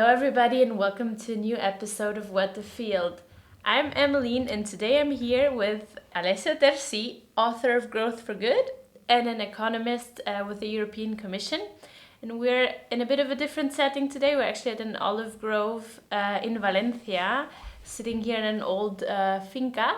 Hello, everybody, and welcome to a new episode of What the Field. I'm Emmeline, and today I'm here with Alessio Terzi, author of Growth for Good and an economist with the European Commission. And we're in a bit of a different setting today. We're actually at an olive grove in Valencia, sitting here in an old finca.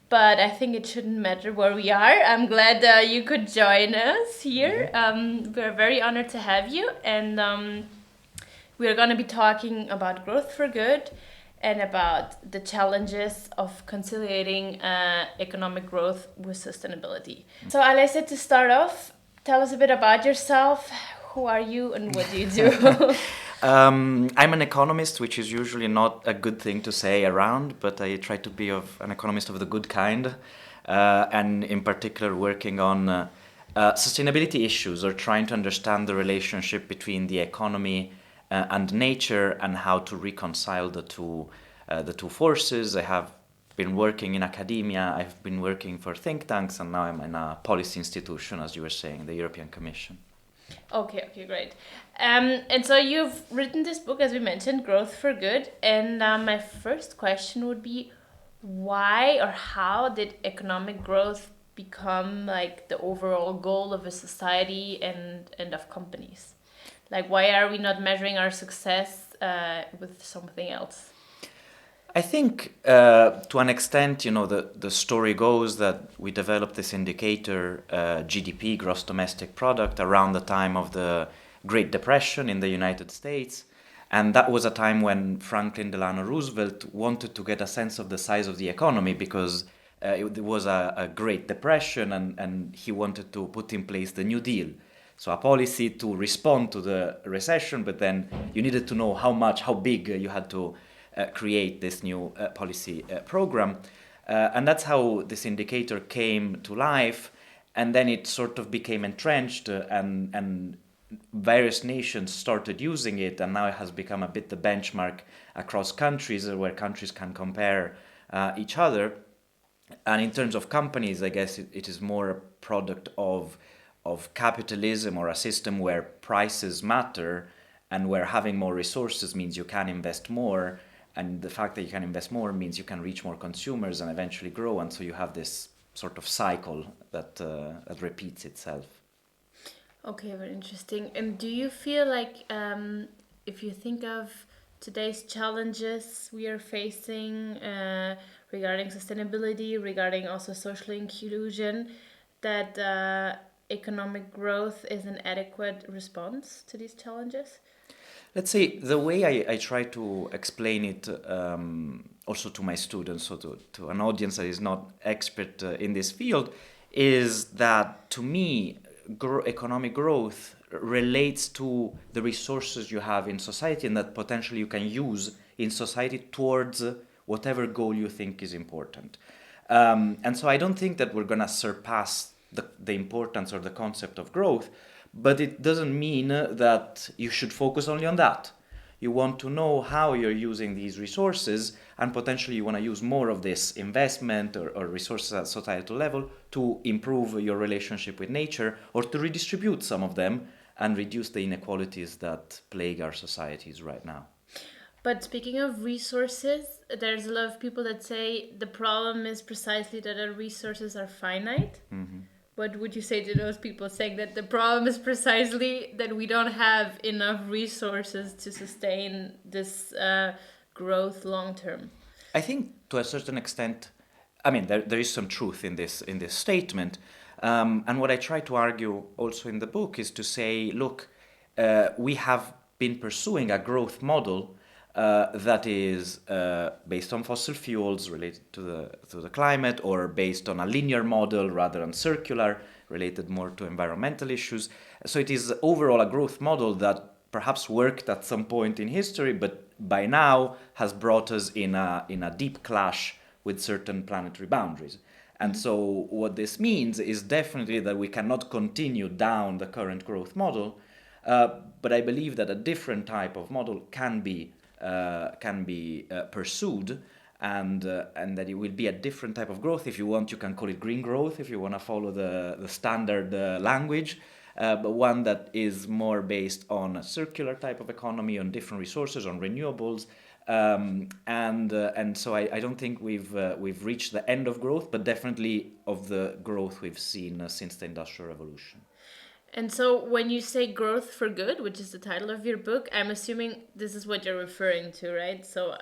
But I think it shouldn't matter where we are. I'm glad you could join us here. We're very honored to have you. And we're going to be talking about growth for good and about the challenges of conciliating economic growth with sustainability. So, Alessia, to start off, tell us a bit about yourself. Who are you and what do you do? I'm an economist, which is usually not a good thing to say around, but I try to be an economist of the good kind, and in particular working on sustainability issues or trying to understand the relationship between the economy and nature and how to reconcile the two forces. I have been working in academia, I've been working for think tanks, and now I'm in a policy institution, as you were saying, the European Commission. Okay, great. And so you've written this book, as we mentioned, Growth for Good. And my first question would be, why or how did economic growth become like the overall goal of a society and of companies? Like, why are we not measuring our success with something else? I think to an extent, the story goes that we developed this indicator, GDP, gross domestic product, around the time of the Great Depression in the United States. And that was a time when Franklin Delano Roosevelt wanted to get a sense of the size of the economy because it was a Great Depression and he wanted to put in place the New Deal. So a policy to respond to the recession, but then you needed to know how big you had to create this new policy program. And that's how this indicator came to life. And then it sort of became entrenched and various nations started using it. And now it has become a bit the benchmark across countries where countries can compare each other. And in terms of companies, I guess it is more a product of capitalism or a system where prices matter and where having more resources means you can invest more. And the fact that you can invest more means you can reach more consumers and eventually grow. And so you have this sort of cycle that repeats itself. Okay, very interesting. And do you feel like if you think of today's challenges we are facing regarding sustainability, regarding also social inclusion, that economic growth is an adequate response to these challenges? Let's say the way I try to explain it also to my students, so to an audience that is not expert in this field, is that to me, economic growth relates to the resources you have in society and that potentially you can use in society towards whatever goal you think is important. And so I don't think that we're going to surpass the importance or the concept of growth, but it doesn't mean that you should focus only on that. You want to know how you're using these resources, and potentially you want to use more of this investment or resources at societal level to improve your relationship with nature or to redistribute some of them and reduce the inequalities that plague our societies right now. But speaking of resources, there's a lot of people that say the problem is precisely that our resources are finite. Mm-hmm. What would you say to those people saying that the problem is precisely that we don't have enough resources to sustain this growth long term? I think to a certain extent, I mean, there is some truth in this statement. And what I try to argue also in the book is to say, look, we have been pursuing a growth model that is based on fossil fuels related to the climate, or based on a linear model rather than circular, related more to environmental issues. So it is overall a growth model that perhaps worked at some point in history, but by now has brought us in a deep clash with certain planetary boundaries. And so what this means is definitely that we cannot continue down the current growth model, but I believe that a different type of model can be pursued, and that it will be a different type of growth. If you want, you can call it green growth if you want to follow the standard language, but one that is more based on a circular type of economy, on different resources, on renewables. And so I don't think we've reached the end of growth, but definitely of the growth we've seen since the Industrial Revolution. And so when you say growth for good, which is the title of your book, I'm assuming this is what you're referring to, right? So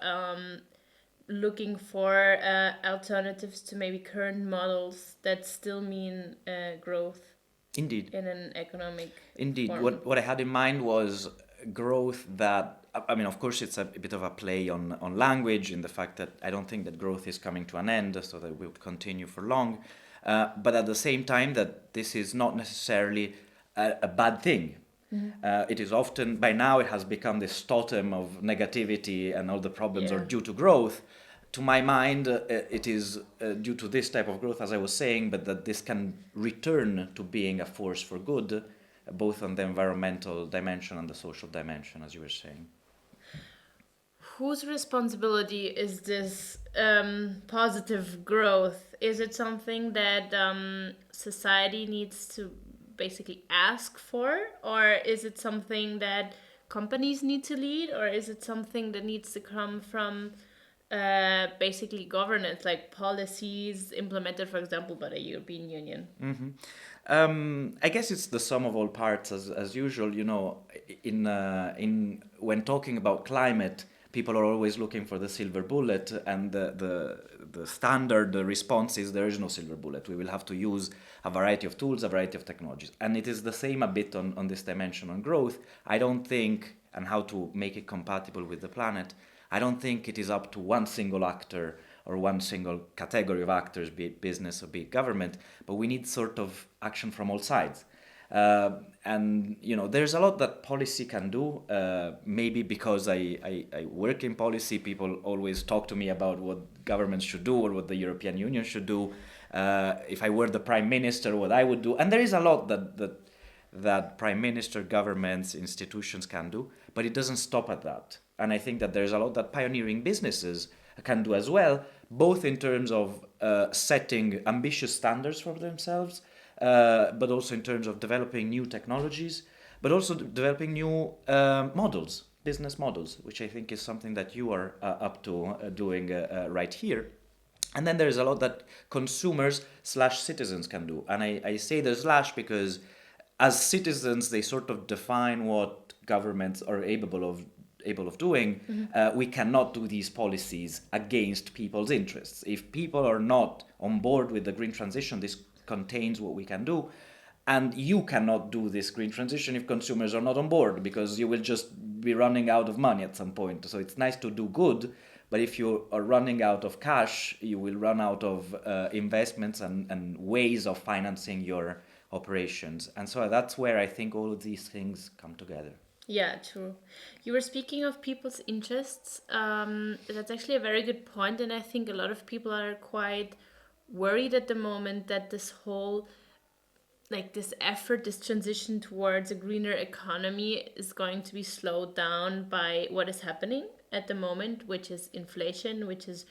looking for alternatives to maybe current models that still mean growth. Indeed. In an economic Indeed. form. What I had in mind was growth that, I mean, of course, it's a bit of a play on language in the fact that I don't think that growth is coming to an end, so that it will continue for long. But at the same time, that this is not necessarily a bad thing. It is often, by now, it has become this totem of negativity and all the problems are due to growth. To my mind, it is due to this type of growth, as I was saying, but that this can return to being a force for good, both on the environmental dimension and the social dimension, as you were saying. Whose responsibility is this positive growth? Is it something that society needs to basically ask for, or is it something that companies need to lead, or is it something that needs to come from basically governance, like policies implemented, for example, by the European Union? I guess it's the sum of all parts, as usual. You know, in when talking about climate, people are always looking for the silver bullet, and the standard response is there is no silver bullet. We will have to use a variety of tools, a variety of technologies, and it is the same a bit on this dimension on growth. I don't think, and how to make it compatible with the planet, I don't think it is up to one single actor or one single category of actors, be it business or be it government, but we need sort of action from all sides. And you know, there's a lot that policy can do. Maybe because I work in policy, people always talk to me about what governments should do or what the European Union should do. If I were the prime minister, what I would do, and there is a lot that prime minister, governments, institutions can do, but it doesn't stop at that. And I think that there's a lot that pioneering businesses can do as well, both in terms of setting ambitious standards for themselves, but also in terms of developing new technologies, but also developing new models, business models, which I think is something that you are up to doing right here. And then there's a lot that consumers/citizens can do. And I say the slash because as citizens, they sort of define what governments are able of doing. We cannot do these policies against people's interests. If people are not on board with the green transition, this contains what we can do. And you cannot do this green transition if consumers are not on board, because you will just be running out of money at some point. So it's nice to do good, but if you are running out of cash, you will run out of investments and ways of financing your operations. And so that's where I think all of these things come together. Yeah, true. You were speaking of people's interests. That's actually a very good point, and I think a lot of people are quite worried at the moment that this whole, like this effort, this transition towards a greener economy is going to be slowed down by what is happening at the moment, which is inflation, which is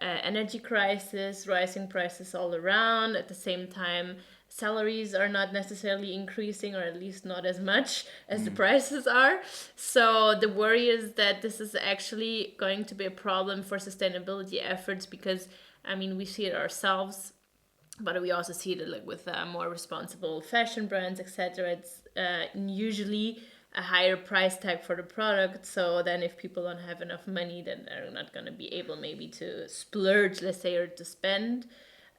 energy crisis, rising prices all around. At the same time, salaries are not necessarily increasing, or at least not as much as the prices are. So the worry is that this is actually going to be a problem for sustainability efforts, because I mean, we see it ourselves, but we also see it like with more responsible fashion brands, etc. It's usually a higher price tag for the product. So then if people don't have enough money, then they're not going to be able maybe to splurge, let's say, or to spend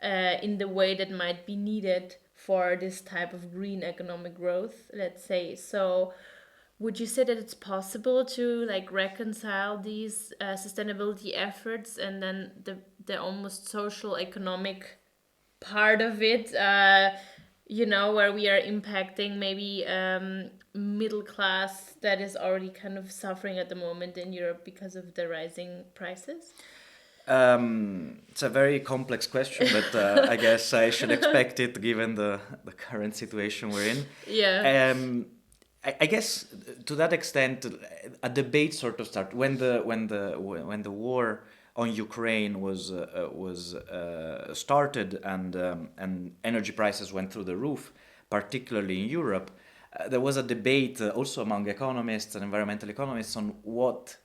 in the way that might be needed for this type of green economic growth, let's say. So would you say that it's possible to like reconcile these sustainability efforts and then the almost social economic part of it, you know, where we are impacting maybe middle class that is already kind of suffering at the moment in Europe because of the rising prices? It's a very complex question, but I guess I should expect it given the current situation we're in. Yeah. I guess to that extent, a debate sort of started when the war on Ukraine was started and energy prices went through the roof. particularly in Europe, there was a debate also among economists and environmental economists on what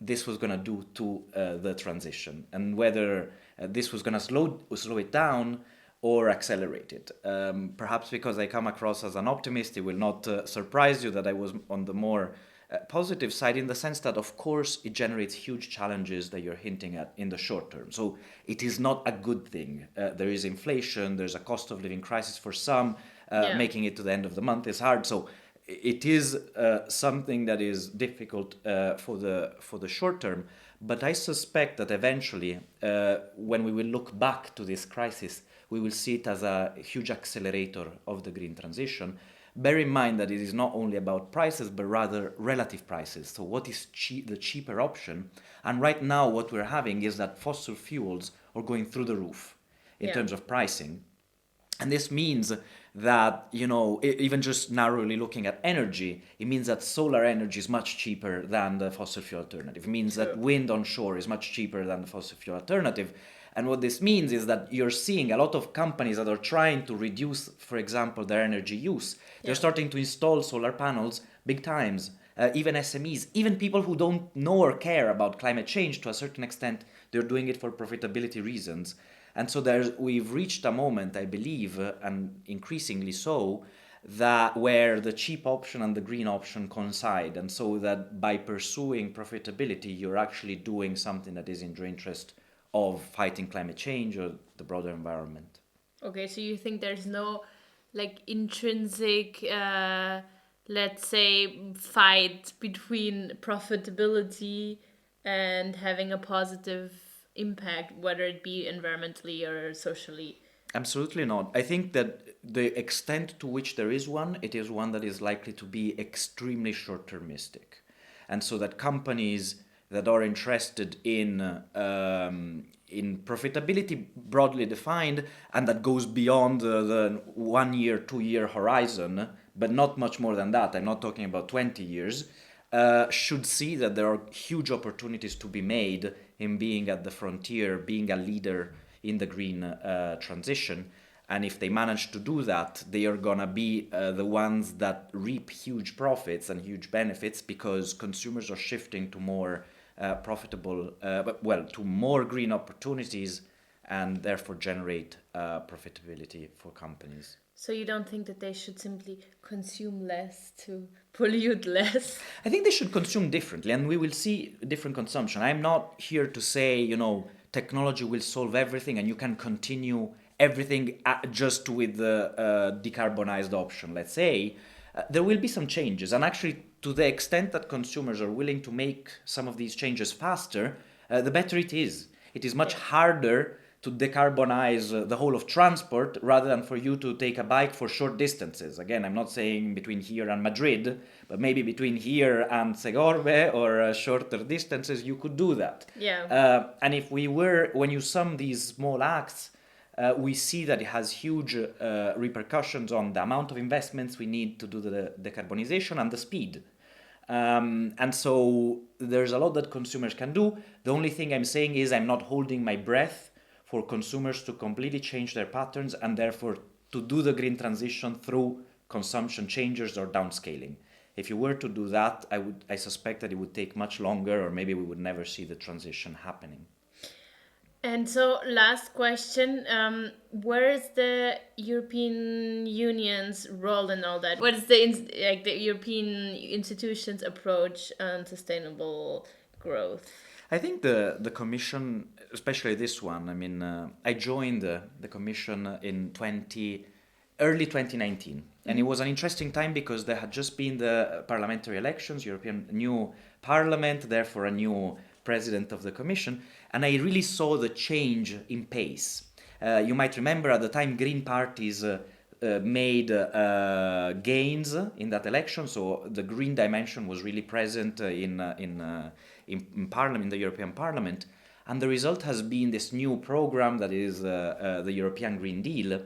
this was going to do to the transition and whether this was going to slow it down or accelerate it. Perhaps because I come across as an optimist, it will not surprise you that I was on the more positive side, in the sense that, of course, it generates huge challenges that you're hinting at in the short term. So it is not a good thing. There is inflation, there's a cost of living crisis for some, making it to the end of the month is hard. So it is something that is difficult for the short term. But I suspect that eventually, when we will look back to this crisis, we will see it as a huge accelerator of the green transition. Bear in mind that it is not only about prices, but rather relative prices. So what is the cheaper option? And right now what we're having is that fossil fuels are going through the roof in terms of pricing. And this means that, even just narrowly looking at energy, it means that solar energy is much cheaper than the fossil fuel alternative. It means that wind on shore is much cheaper than the fossil fuel alternative. And what this means is that you're seeing a lot of companies that are trying to reduce, for example, their energy use. They're starting to install solar panels big times. Even SMEs, even people who don't know or care about climate change to a certain extent, they're doing it for profitability reasons. And so we've reached a moment, I believe, and increasingly so, that where the cheap option and the green option coincide. And so that by pursuing profitability, you're actually doing something that is in your interest of fighting climate change or the broader environment. Okay, so you think there's no intrinsic, let's say, fight between profitability and having a positive impact, whether it be environmentally or socially? Absolutely not. I think that the extent to which there is one, it is one that is likely to be extremely short-termistic. And so that companies that are interested in profitability broadly defined, and that goes beyond the 1 year, 2 year horizon, but not much more than that. I'm not talking about 20 years. Should see that there are huge opportunities to be made in being at the frontier, being a leader in the green transition. And if they manage to do that, they are going to be the ones that reap huge profits and huge benefits, because consumers are shifting to more to more green opportunities, and therefore generate profitability for companies. So you don't think that they should simply consume less to pollute less? I think they should consume differently, and we will see different consumption. I'm not here to say, technology will solve everything and you can continue everything just with the decarbonized option, let's say. There will be some changes, and actually, to the extent that consumers are willing to make some of these changes faster, the better it is. It is much harder to decarbonize the whole of transport rather than for you to take a bike for short distances. Again, I'm not saying between here and Madrid, but maybe between here and Segorbe or shorter distances, you could do that. And when you sum these small acts, we see that it has huge repercussions on the amount of investments we need to do the decarbonization and the speed. And so there's a lot that consumers can do. The only thing I'm saying is I'm not holding my breath for consumers to completely change their patterns and therefore to do the green transition through consumption changes or downscaling. If you were to do that, I suspect that it would take much longer, or maybe we would never see the transition happening. And so, last question, where is the European Union's role in all that? What is the European institutions' approach on sustainable growth? I think the Commission, especially this one, I joined the Commission in early 2019. And it was an interesting time because there had just been the parliamentary elections, new parliament, therefore a new president of the Commission, and I really saw the change in pace. You might remember at the time Green parties made gains in that election, so the green dimension was really present in Parliament, in the European Parliament, and the result has been this new program that is the European Green Deal.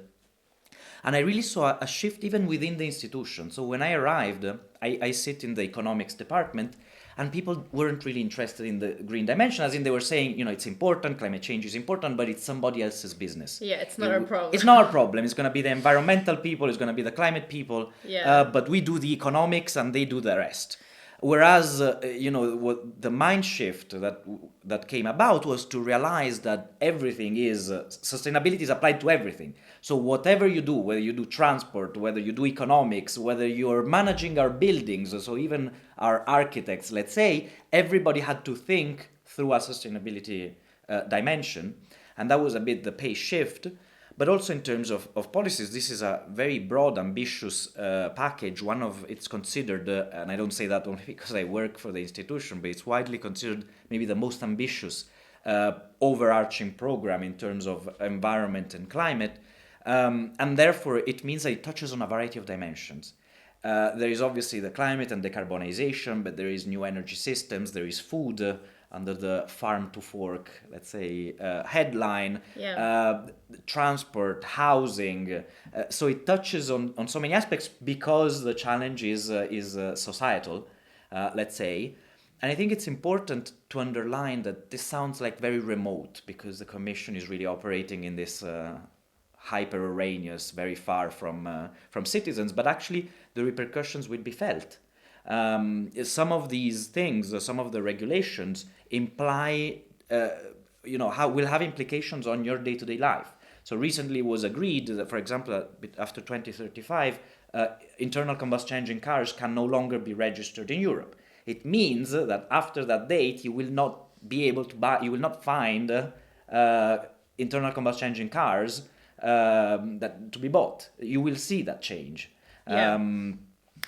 And I really saw a shift even within the institution. So when I arrived, I sit in the economics department, And people weren't really interested in the green dimension, as in they were saying, it's important, climate change is important, but it's somebody else's business. Yeah, it's not our problem. It's not our problem. It's going to be the environmental people, it's going to be the climate people, Yeah. but we do the economics and they do the rest. Whereas, what the mind shift that came about was to realize that everything is sustainability is applied to everything. So whatever you do, whether you do transport, whether you do economics, whether you're managing our buildings, so even our architects, let's say, everybody had to think through a sustainability dimension, and that was a bit the pace shift. But also in terms of policies, this is a very broad, ambitious package. One of it's considered, and I don't say that only because I work for the institution, but it's widely considered maybe the most ambitious overarching program in terms of environment and climate. And therefore, it means that it touches on a variety of dimensions. There is obviously the climate and decarbonization, but there is new energy systems, there is food, under the farm to fork, let's say, headline, transport, housing. So it touches on so many aspects because the challenge is societal, let's say. And I think it's important to underline that this sounds like very remote because the Commission is really operating in this hyper-Arrhenius, very far from citizens, but actually the repercussions will be felt. Some of these things, some of the regulations imply, will have implications on your day-to-day life. So recently it was agreed that, for example, after 2035, internal combustion engine cars can no longer be registered in Europe. It means that after that date, you will not be able to buy, you will not find internal combustion engine cars that to be bought. You will see that change. Yeah.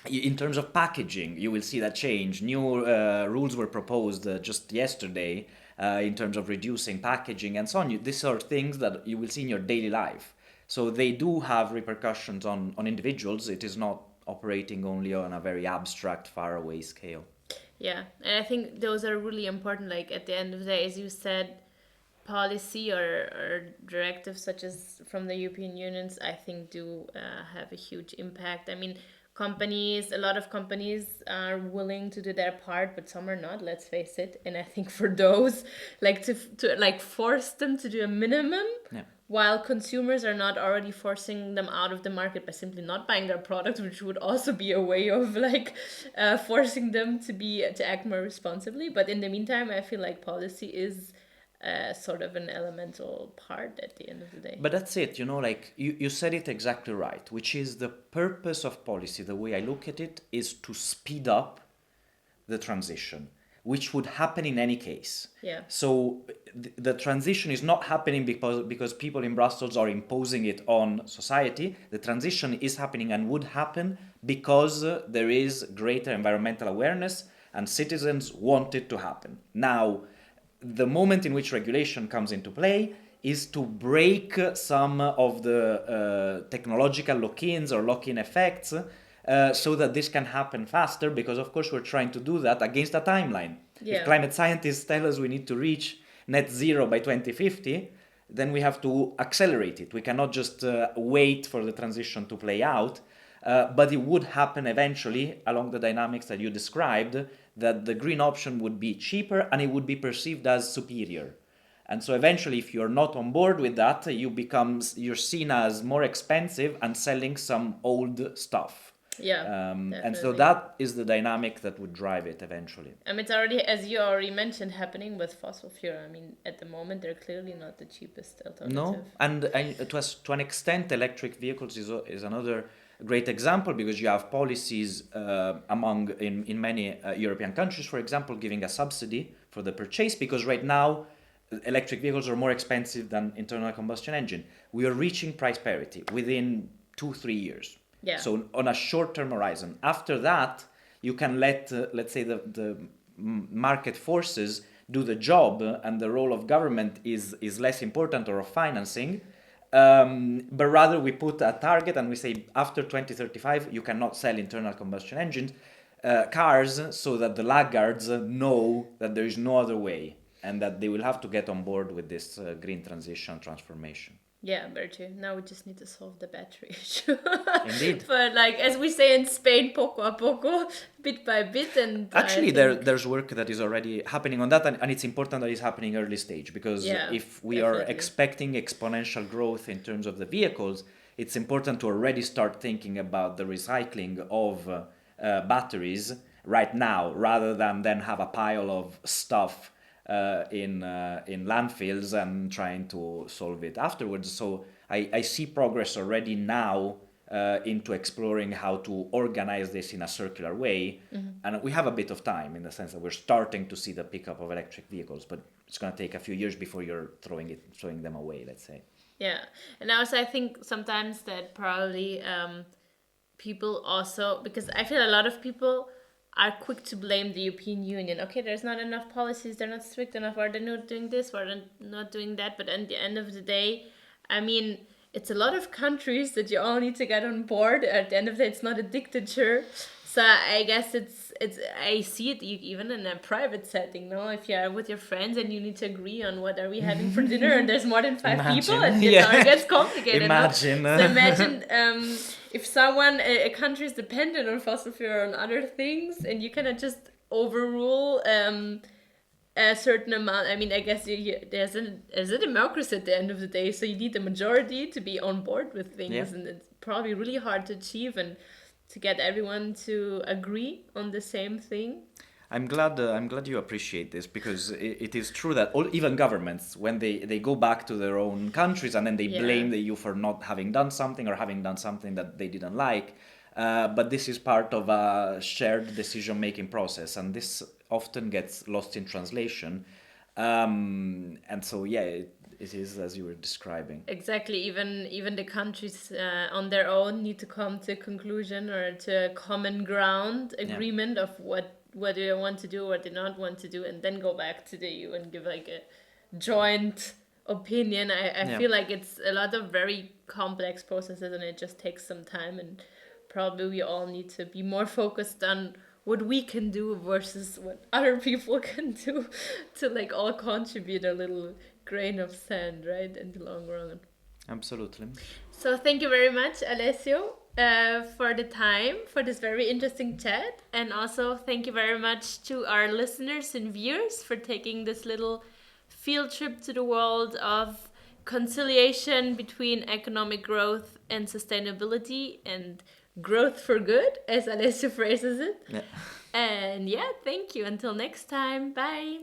In terms of packaging, you will see that change. New rules were proposed just yesterday in terms of reducing packaging and so on. These are things that you will see in your daily life. So they do have repercussions on individuals. It is not operating only on a very abstract, faraway scale. Yeah, and I think those are really important. Like at the end of the day, as you said, policy or directives such as from the European Unions, I think do have a huge impact. I mean, a lot of companies are willing to do their part, but some are not, let's face it. And I think for those, like to like force them to do a minimum, while consumers are not already forcing them out of the market by simply not buying their products, which would also be a way of like forcing them to act more responsibly. But in the meantime, I feel like policy is sort of an elemental part at the end of the day. But that's it, like you said it exactly right, which is the purpose of policy. The way I look at it is to speed up the transition, which would happen in any case. Yeah. So the transition is not happening because people in Brussels are imposing it on society. The transition is happening and would happen because there is greater environmental awareness and citizens want it to happen. Now, the moment in which regulation comes into play is to break some of the technological lock-ins or lock-in effects so that this can happen faster, because of course we're trying to do that against a timeline. If climate scientists tell us we need to reach net zero by 2050, then we have to accelerate it. We cannot just wait for the transition to play out, but it would happen eventually along the dynamics that you described, that the green option would be cheaper and it would be perceived as superior. And so eventually, if you're not on board with that, you're seen as more expensive and selling some old stuff. Yeah. And so that is the dynamic that would drive it eventually. It's already, as you already mentioned, happening with fossil fuel. I mean, at the moment, they're clearly not the cheapest alternative. No, and to an extent, electric vehicles is another great example, because you have policies in many European countries, for example, giving a subsidy for the purchase, because right now electric vehicles are more expensive than internal combustion engine. We are reaching price parity within 2-3 years. Yeah. So on a short-term horizon. After that, you can let, let's say, the market forces do the job, and the role of government is less important, or of financing. But rather we put a target and we say after 2035 you cannot sell internal combustion engines cars, so that the laggards know that there is no other way and that they will have to get on board with this green transition transformation. Yeah, very true. Now we just need to solve the battery issue. Indeed. But like as we say in Spain, poco a poco, bit by bit, and Actually, there's work that is already happening on that, and it's important that it's happening early stage, because Yeah, if we are definitely. expecting exponential growth in terms of the vehicles, it's important to already start thinking about the recycling of batteries right now, rather than then have a pile of stuff in landfills and trying to solve it afterwards. So I see progress already now into exploring how to organize this in a circular way. And we have a bit of time, in the sense that we're starting to see the pickup of electric vehicles, but it's going to take a few years before you're throwing them away, let's say. Yeah, and also I think sometimes that probably people also, because I feel a lot of people are quick to blame the European Union. Okay, there's not enough policies, they're not strict enough, or they're not doing this, or they're not doing that. But at the end of the day, I mean, it's a lot of countries that you all need to get on board. At the end of the day, it's not a dictature. So I guess it's I see it even in a private setting. No, if you're with your friends and you need to agree on what are we having for dinner, and there's more than five people, it gets complicated. Imagine. No? So imagine if someone a country is dependent on fossil fuel or on other things, and you cannot just overrule a certain amount. I mean, I guess there's a democracy at the end of the day, so you need a majority to be on board with things, and it's probably really hard to achieve and to get everyone to agree on the same thing. I'm glad you appreciate this, because it is true that even governments, when they go back to their own countries and then they blame the EU for not having done something, or having done something that they didn't like, but this is part of a shared decision-making process, and this often gets lost in translation. And so, it is as you were describing. Exactly. Even the countries on their own need to come to a conclusion or to a common ground agreement of what do they want to do, what they not want to do, and then go back to the EU and give like a joint opinion. I feel like it's a lot of very complex processes, and it just takes some time, and probably we all need to be more focused on what we can do versus what other people can do to like all contribute a little grain of sand, right, in the long run. Absolutely. So thank you very much, Alessio, for the time, for this very interesting chat. And also thank you very much to our listeners and viewers for taking this little field trip to the world of conciliation between economic growth and sustainability, and growth for good, as Alessio phrases it. Yeah. And thank you. Until next time. Bye.